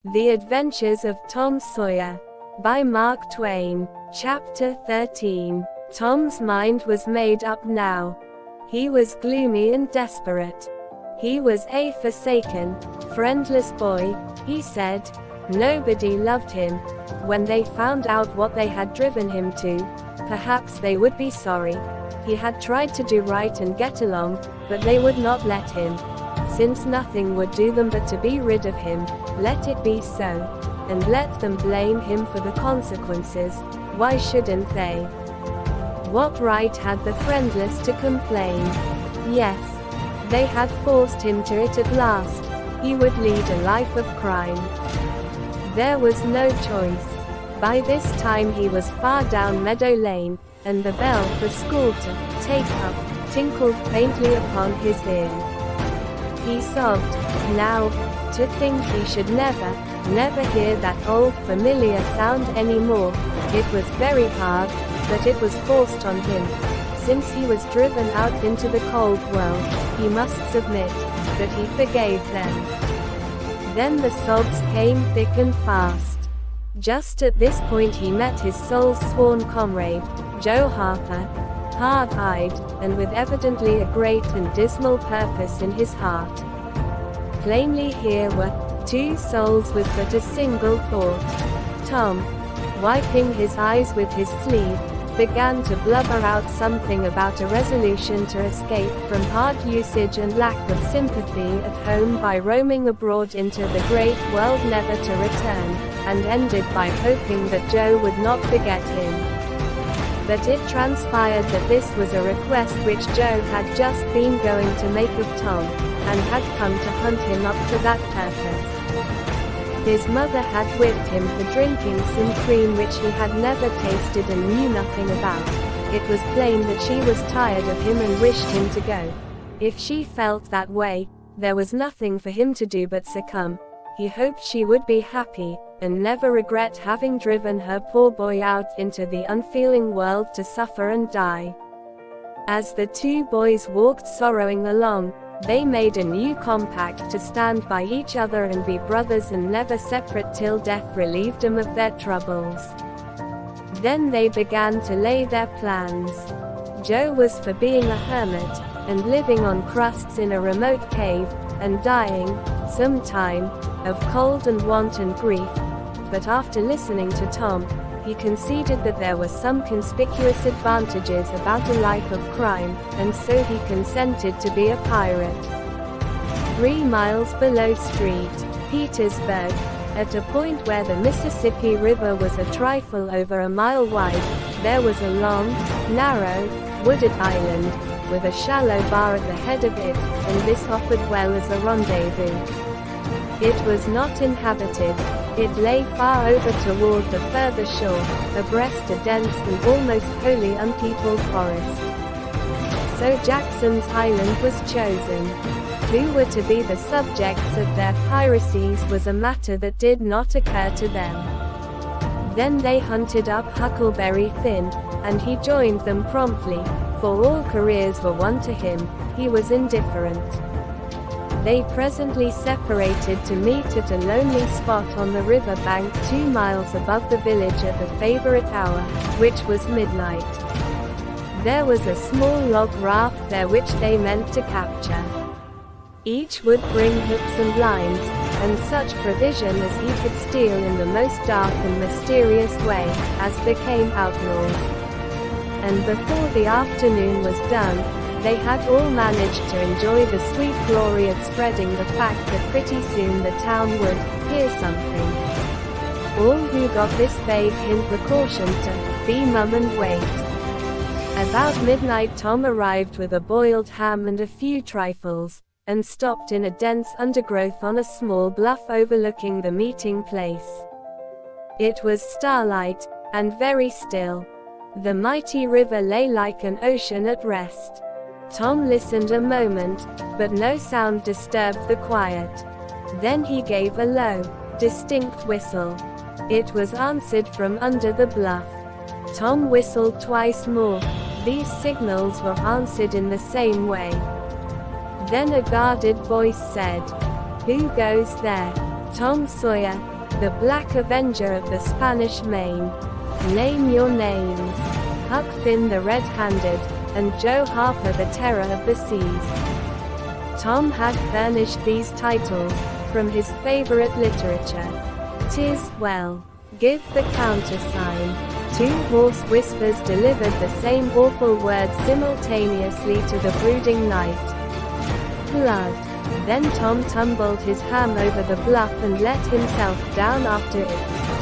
The Adventures of Tom Sawyer by Mark Twain. Chapter 13. Tom's mind was made up now. He was gloomy and desperate. He was a forsaken, friendless boy, he said. Nobody loved him. When they found out what they had driven him to, perhaps they would be sorry. He had tried to do right and get along, but they would not let him. Since nothing would do them but to be rid of him, let it be so. And let them blame him for the consequences. Why shouldn't they? What right had the friendless to complain? Yes, they had forced him to it at last. He would lead a life of crime. There was no choice. By this time he was far down Meadow Lane, and the bell for school to take up tinkled faintly upon his ear. He sobbed. Now, to think he should never hear that old familiar sound anymore. It was very hard, but it was forced on him. Since he was driven out into the cold world, he must submit, but he forgave them. Then the sobs came thick and fast. Just at this point he met his soul's sworn comrade, Joe Harper, hard-eyed, and with evidently a great and dismal purpose in his heart. Plainly here were two souls with but a single thought. Tom, wiping his eyes with his sleeve, began to blubber out something about a resolution to escape from hard usage and lack of sympathy at home by roaming abroad into the great world never to return, and ended by hoping that Joe would not forget him. But it transpired that this was a request which Joe had just been going to make of Tom, and had come to hunt him up for that purpose. His mother had whipped him for drinking some cream which he had never tasted and knew nothing about. It was plain that she was tired of him and wished him to go. If she felt that way, there was nothing for him to do but succumb. He hoped she would be happy, and never regret having driven her poor boy out into the unfeeling world to suffer and die. As the two boys walked sorrowing along, they made a new compact to stand by each other and be brothers and never separate till death relieved them of their troubles. Then they began to lay their plans. Joe was for being a hermit, and living on crusts in a remote cave, and dying, sometime, of cold and want and grief. But after listening to Tom, he conceded that there were some conspicuous advantages about a life of crime, and so he consented to be a pirate. 3 miles below St. Petersburg, at a point where the Mississippi River was a trifle over a mile wide, there was a long, narrow, wooded island, with a shallow bar at the head of it, and this offered well as a rendezvous. It was not inhabited. It lay far over toward the further shore, abreast a dense and almost wholly unpeopled forest. So Jackson's Island was chosen. Who were to be the subjects of their piracies was a matter that did not occur to them. Then they hunted up Huckleberry Finn, and he joined them promptly, for all careers were one to him. He was indifferent. They presently separated to meet at a lonely spot on the river bank 2 miles above the village at the favorite hour, which was midnight. There was a small log raft there which they meant to capture. Each would bring hooks and lines, and such provision as he could steal in the most dark and mysterious way, as became outlaws. And before the afternoon was done, they had all managed to enjoy the sweet glory of spreading the fact that pretty soon the town would hear something. All who got this vague hint were cautioned to be mum and wait. About midnight Tom arrived with a boiled ham and a few trifles, and stopped in a dense undergrowth on a small bluff overlooking the meeting place. It was starlight, and very still. The mighty river lay like an ocean at rest. Tom listened a moment, but no sound disturbed the quiet. Then he gave a low, distinct whistle. It was answered from under the bluff. Tom whistled twice more. These signals were answered in the same way. Then a guarded voice said, "Who goes there?" Tom Sawyer, the Black Avenger of the Spanish Main. Name your names. Huck Finn the Red-Handed, and Joe Harper the Terror of the Seas. Tom had furnished these titles from his favorite literature. 'Tis well. Give the countersign. Two hoarse whispers delivered the same awful word simultaneously to the brooding night. Blood. Then Tom tumbled his ham over the bluff and let himself down after it,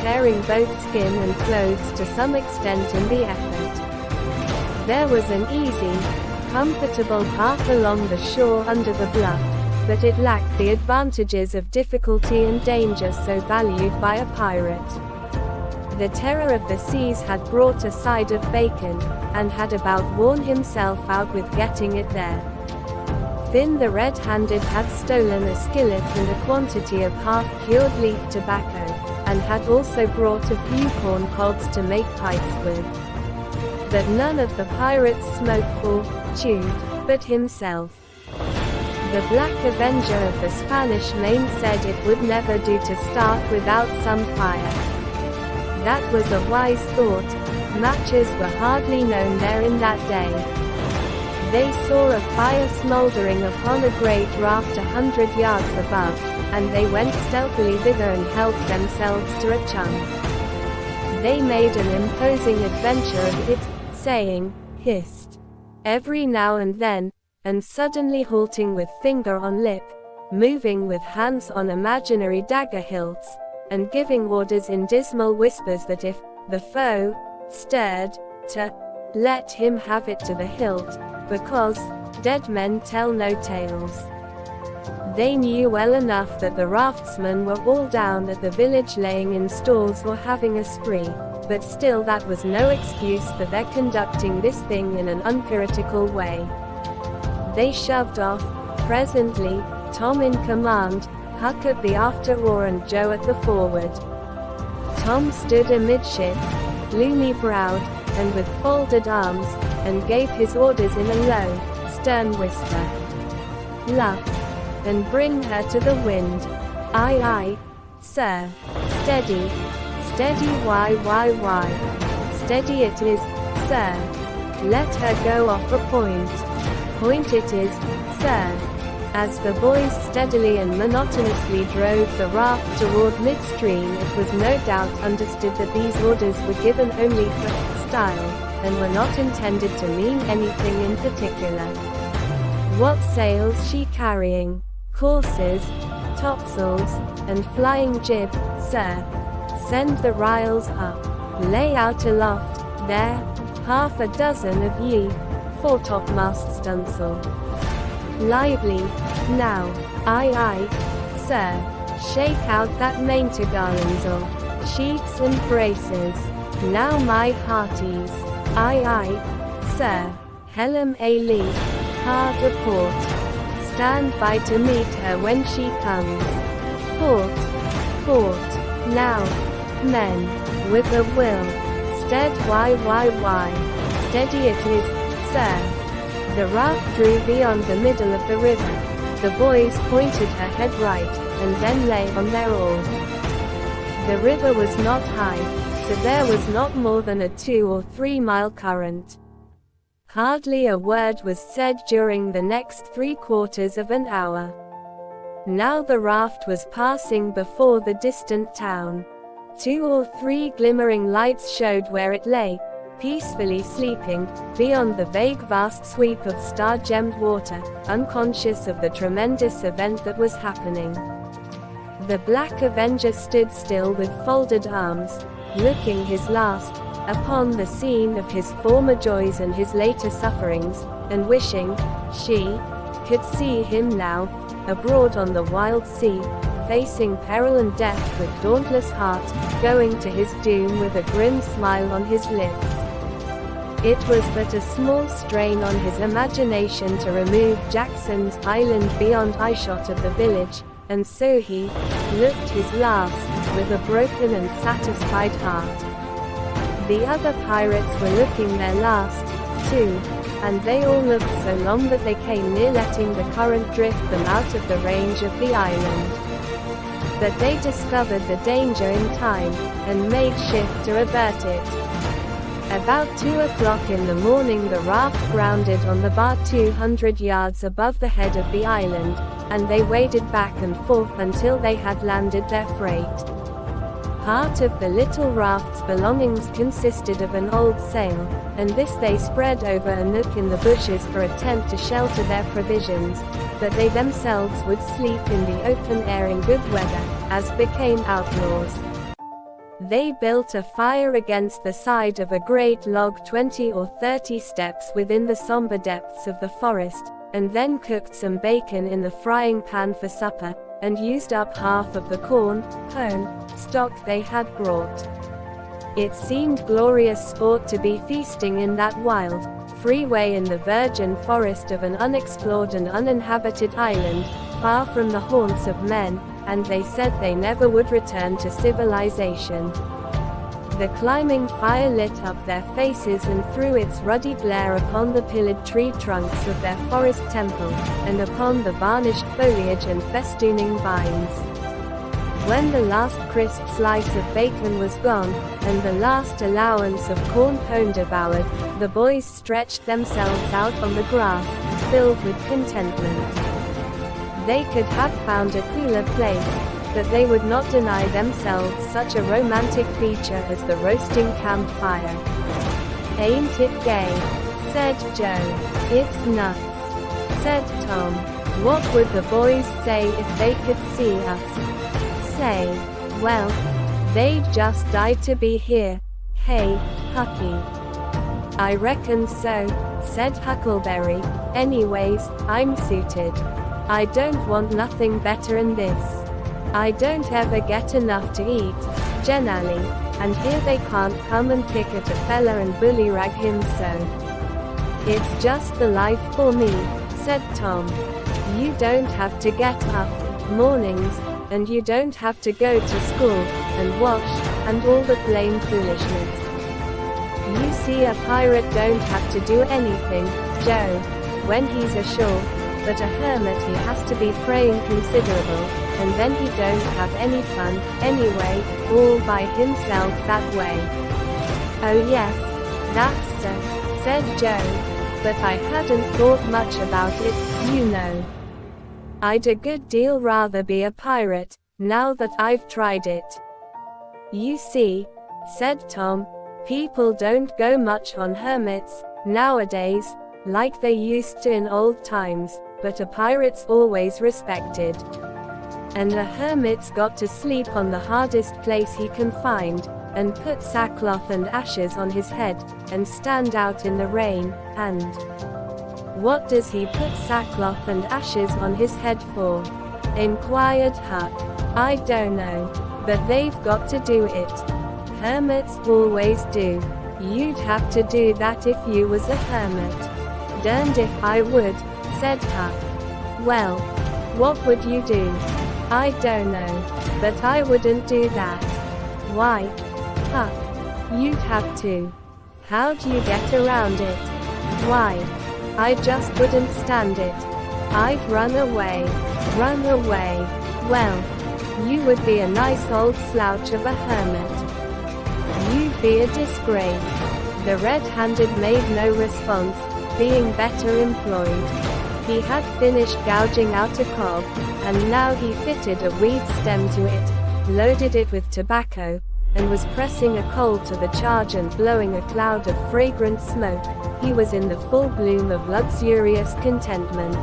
tearing both skin and clothes to some extent in the effort. There was an easy, comfortable path along the shore under the bluff, but it lacked the advantages of difficulty and danger so valued by a pirate. The Terror of the Seas had brought a side of bacon, and had about worn himself out with getting it there. Finn the Red-Handed had stolen a skillet and a quantity of half-cured leaf tobacco, and had also brought a few corn cobs to make pipes with. But none of the pirates smoked or chewed, but himself. The Black Avenger of the Spanish Main said it would never do to start without some fire. That was a wise thought. Matches were hardly known there in that day. They saw a fire smoldering upon a great raft 100 yards above, and they went stealthily thither and helped themselves to a chunk. They made an imposing adventure of it, saying, hissed, every now and then, and suddenly halting with finger on lip, moving with hands on imaginary dagger hilts, and giving orders in dismal whispers that if the foe stirred, to let him have it to the hilt, because dead men tell no tales. They knew well enough that the raftsmen were all down at the village laying in stores or having a spree, but still that was no excuse for their conducting this thing in an unpiratical way. They shoved off. Presently, Tom in command, Huck at the after oar and Joe at the forward. Tom stood amidships, gloomy-browed, and with folded arms, and gave his orders in a low, stern whisper. Luff, and bring her to the wind. Aye aye, sir. Steady. Steady why. Steady it is, sir. Let her go off a point. Point it is, sir. As the boys steadily and monotonously drove the raft toward midstream, it was no doubt understood that these orders were given only for style, and were not intended to mean anything in particular. What sails she carrying? Courses, topsails, and flying jib, sir. Send the riles up. Lay out aloft, there, 6 of ye, foretopmast stunsail. Lively, now. Aye aye, sir. Shake out that maintopgarlands'l. Sheets and braces. Now my hearties. Aye aye, sir. Helm a lee. Hard a port. Stand by to meet her when she comes. Port. Port. Now. Men. With a will. Stead why. Steady it is, sir. The raft drew beyond the middle of the river. The boys pointed her head right, and then lay on their oars. The river was not high, so there was not more than a 2 or 3 mile current. Hardly a word was said during the next 3/4 of an hour. Now the raft was passing before the distant town. 2 or 3 glimmering lights showed where it lay, peacefully sleeping, beyond the vague vast sweep of star-gemmed water, unconscious of the tremendous event that was happening. The Black Avenger stood still with folded arms, looking his last upon the scene of his former joys and his later sufferings, and wishing she could see him now, abroad on the wild sea, facing peril and death with dauntless heart, going to his doom with a grim smile on his lips. It was but a small strain on his imagination to remove Jackson's Island beyond eyeshot of the village, and so he looked his last, with a broken and satisfied heart. The other pirates were looking their last, too, and they all looked so long that they came near letting the current drift them out of the range of the island. But they discovered the danger in time, and made shift to avert it. About 2 o'clock in the morning the raft grounded on the bar 200 yards above the head of the island, and they waded back and forth until they had landed their freight. Part of the little raft's belongings consisted of an old sail, and this they spread over a nook in the bushes for a tent to shelter their provisions, but they themselves would sleep in the open air in good weather, as became outlaws. They built a fire against the side of a great log 20 or 30 steps within the somber depths of the forest, and then cooked some bacon in the frying pan for supper, and used up half of the corn, stock they had brought. It seemed glorious sport to be feasting in that wild, free way in the virgin forest of an unexplored and uninhabited island, far from the haunts of men, and they said they never would return to civilization. The climbing fire lit up their faces and threw its ruddy glare upon the pillared tree trunks of their forest temple, and upon the varnished foliage and festooning vines. When the last crisp slice of bacon was gone, and the last allowance of corn pone devoured, the boys stretched themselves out on the grass, filled with contentment. They could have found a cooler place, but they would not deny themselves such a romantic feature as the roasting campfire. "Ain't it gay?" said Joe. "It's nuts," said Tom. "What would the boys say if they could see us?" "Say, well, they'd just die to be here. Hey, Hucky?" "I reckon so," said Huckleberry. "Anyways, I'm suited. I don't want nothing better'n this. I don't ever get enough to eat, generally, and here they can't come and pick at a fella and bullyrag him so. It's just the life for me," said Tom. "You don't have to get up mornings, and you don't have to go to school, and wash, and all the blame foolishness. You see, a pirate don't have to do anything, Joe, when he's ashore, but a hermit he has to be praying considerable, and then he don't have any fun, anyway, all by himself that way." "Oh yes, that's so," said Joe, "but I hadn't thought much about it, you know. I'd a good deal rather be a pirate, now that I've tried it." "You see," said Tom, "people don't go much on hermits, nowadays, like they used to in old times, but a pirate's always respected. And a hermit's got to sleep on the hardest place he can find, and put sackcloth and ashes on his head, and stand out in the rain, and—" "What does he put sackcloth and ashes on his head for?" inquired Huck. "I don't know, but they've got to do it. Hermits always do. You'd have to do that if you was a hermit." "Derned if I would," said Huck. "Well, what would you do?" "I don't know, but I wouldn't do that." "Why?" "Huck, you'd have to. How'd you get around it?" "Why, I just wouldn't stand it. I'd run away." "Run away? Well, you would be a nice old slouch of a hermit. You'd be a disgrace." The red-handed made no response, being better employed. He had finished gouging out a cob, and now he fitted a weed stem to it, loaded it with tobacco, and was pressing a coal to the charge and blowing a cloud of fragrant smoke. He was in the full bloom of luxurious contentment.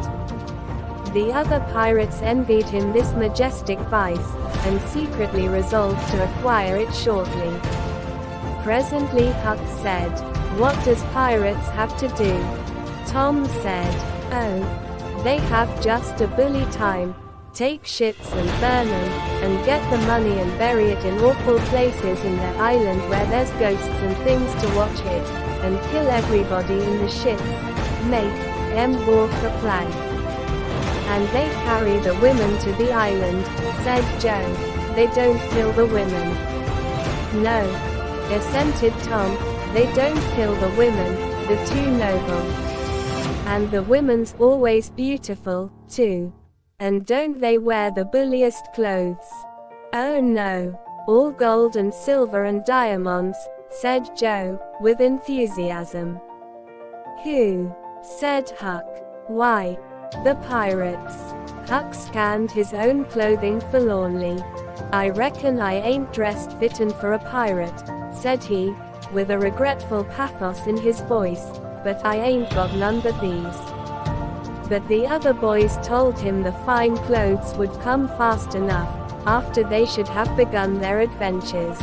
The other pirates envied him this majestic vice, and secretly resolved to acquire it shortly. Presently Huck said, "What does pirates have to do?" Tom said, "Oh, they have just a bully time. Take ships and burn them, and get the money and bury it in awful places in their island where there's ghosts and things to watch it, and kill everybody in the ships. Make them walk the plank. And they carry the women to the island," said Joe. "They don't kill the women." "No," assented Tom, "they don't kill the women, they're too noble. And the women's always beautiful, too. And don't they wear the bulliest clothes?" "Oh no. All gold and silver and diamonds," said Joe, with enthusiasm. "Who?" said Huck. "Why, the pirates." Huck scanned his own clothing forlornly. "I reckon I ain't dressed fittin' for a pirate," said he, with a regretful pathos in his voice, "but I ain't got none but these." But the other boys told him the fine clothes would come fast enough, after they should have begun their adventures.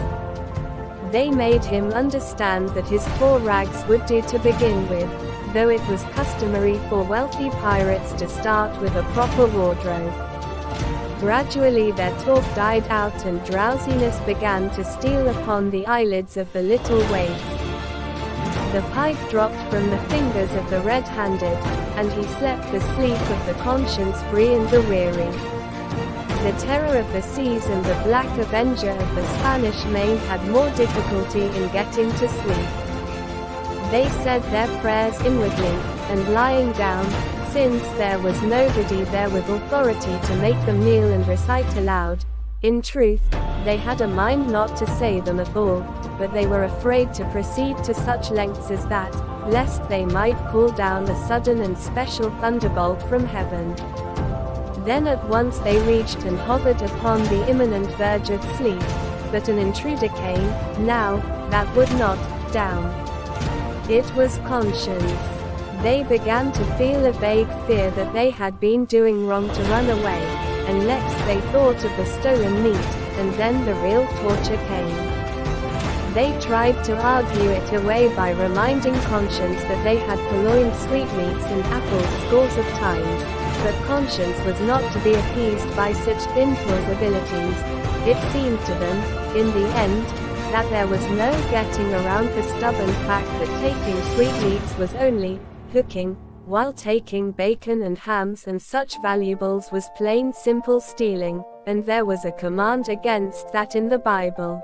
They made him understand that his poor rags would do to begin with, though it was customary for wealthy pirates to start with a proper wardrobe. Gradually their talk died out and drowsiness began to steal upon the eyelids of the little waifs. The pipe dropped from the fingers of the red-handed, and he slept the sleep of the conscience-free and the weary. The terror of the seas and the black avenger of the Spanish Main had more difficulty in getting to sleep. They said their prayers inwardly, and lying down, since there was nobody there with authority to make them kneel and recite aloud. In truth, they had a mind not to say them at all, but they were afraid to proceed to such lengths as that, lest they might call down a sudden and special thunderbolt from heaven. Then at once they reached and hovered upon the imminent verge of sleep, but an intruder came, now, that would not, down. It was conscience. They began to feel a vague fear that they had been doing wrong to run away, and next they thought of the stolen meat, and then the real torture came. They tried to argue it away by reminding conscience that they had purloined sweetmeats and apples scores of times, but conscience was not to be appeased by such thin plausibilities. It seemed to them, in the end, that there was no getting around the stubborn fact that taking sweetmeats was only hooking, while taking bacon and hams and such valuables was plain simple stealing, and there was a command against that in the Bible.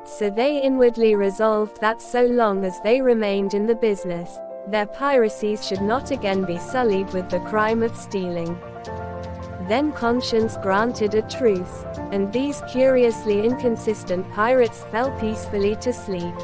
So they inwardly resolved that so long as they remained in the business, their piracies should not again be sullied with the crime of stealing. Then conscience granted a truce, and these curiously inconsistent pirates fell peacefully to sleep.